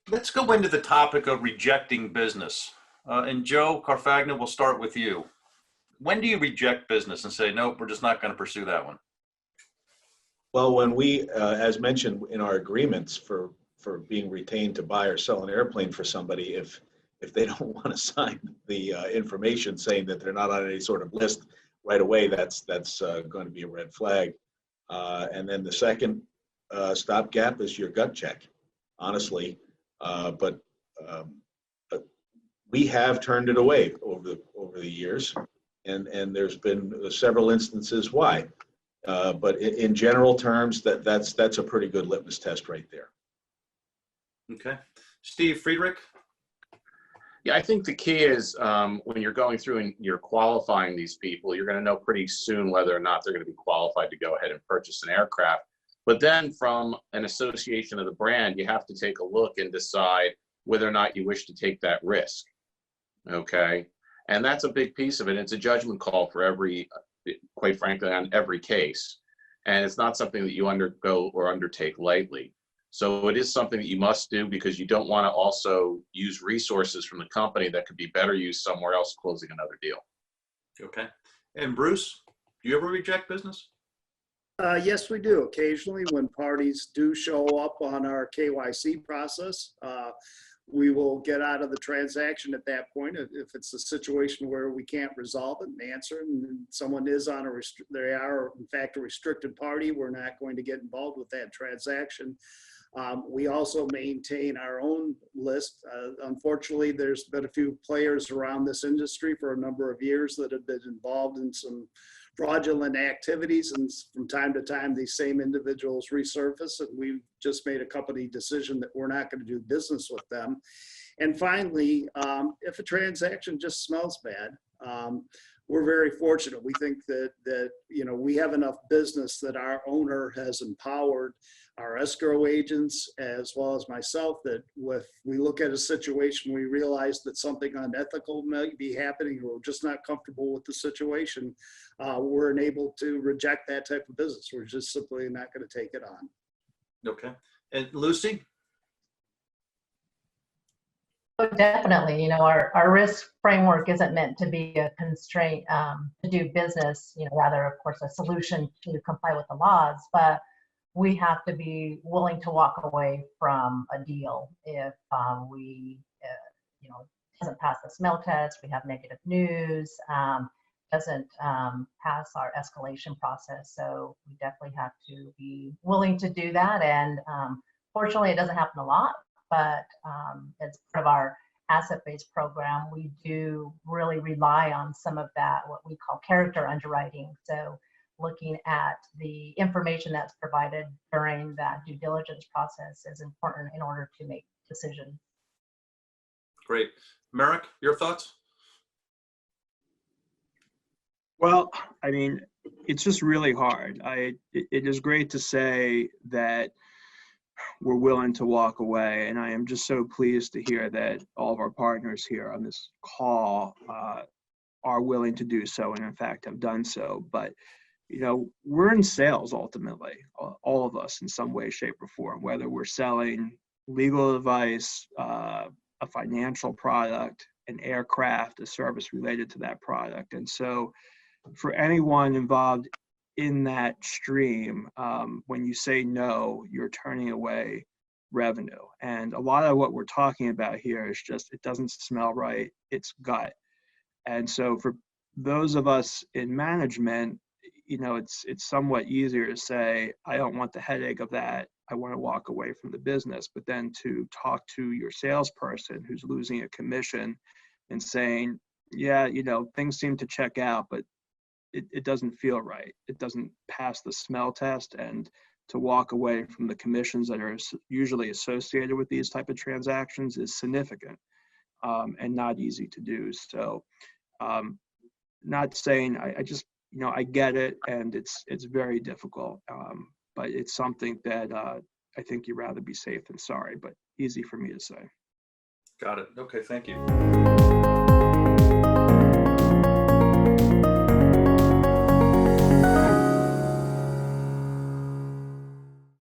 Let's go into the topic of rejecting business. And Joe Carfagna, we'll start with you. When do you reject business and say, nope, we're just not going to pursue that one? Well, when we, as mentioned in our agreements for being retained to buy or sell an airplane for somebody, if they don't want to sign the information saying that they're not on any sort of list right away, that's going to be a red flag. And then the second stopgap is your gut check, honestly. But we have turned it away over the years, and there's been several instances why. But in general terms, that's a pretty good litmus test right there. Okay. Steve Friedrich? Yeah, I think the key is when you're going through and you're qualifying these people, you're going to know pretty soon whether or not they're going to be qualified to go ahead and purchase an aircraft. But then from an association of the brand, you have to take a look and decide whether or not you wish to take that risk. Okay. And that's a big piece of it. It's a judgment call for every, quite frankly, on every case. And it's not something that you undergo or undertake lightly. So it is something that you must do because you don't want to also use resources from the company that could be better used somewhere else closing another deal. Okay. And Bruce, do you ever reject business? Yes, we do. Occasionally, when parties do show up on our KYC process, we will get out of the transaction at that point. If it's a situation where we can't resolve it and answer, and someone is on they are in fact a restricted party, we're not going to get involved with that transaction. We also maintain our own list. Unfortunately, there's been a few players around this industry for a number of years that have been involved in some fraudulent activities, and from time to time these same individuals resurface, and we've just made a company decision that we're not going to do business with them. And finally, if a transaction just smells bad, we're very fortunate. We think that we have enough business that our owner has empowered our escrow agents as well as myself, that if we look at a situation, we realize that something unethical might be happening, or we're just not comfortable with the situation, we're unable to reject that type of business. We're just simply not going to take it on. Okay. And Lucy? Oh, definitely. Our risk framework isn't meant to be a constraint to do business, rather, of course, a solution to comply with the laws, but we have to be willing to walk away from a deal if we, doesn't pass the smell test, we have negative news, doesn't pass our escalation process. So we definitely have to be willing to do that. And fortunately, it doesn't happen a lot, but as part of our asset-based program, we do really rely on some of that, what we call character underwriting. So looking at the information that's provided during that due diligence process is important in order to make decisions. Great. Merrick, your thoughts? Well, I mean, it's just really hard. It is great to say that we're willing to walk away, and I am just so pleased to hear that all of our partners here on this call are willing to do so, and in fact have done so. But we're in sales ultimately, all of us in some way, shape, or form, whether we're selling legal advice, a financial product, an aircraft, a service related to that product. And so for anyone involved in that stream, when you say no, you're turning away revenue. And a lot of what we're talking about here is just, it doesn't smell right, it's gut. And so for those of us in management, it's somewhat easier to say, I don't want the headache of that, I want to walk away from the business. But then to talk to your salesperson who's losing a commission and saying, yeah, things seem to check out, but it doesn't feel right. It doesn't pass the smell test. And to walk away from the commissions that are usually associated with these type of transactions is significant and not easy to do. So not saying, I just, I get it, and it's very difficult, but it's something that I think you'd rather be safe than sorry, but easy for me to say. Got it. Okay, thank you.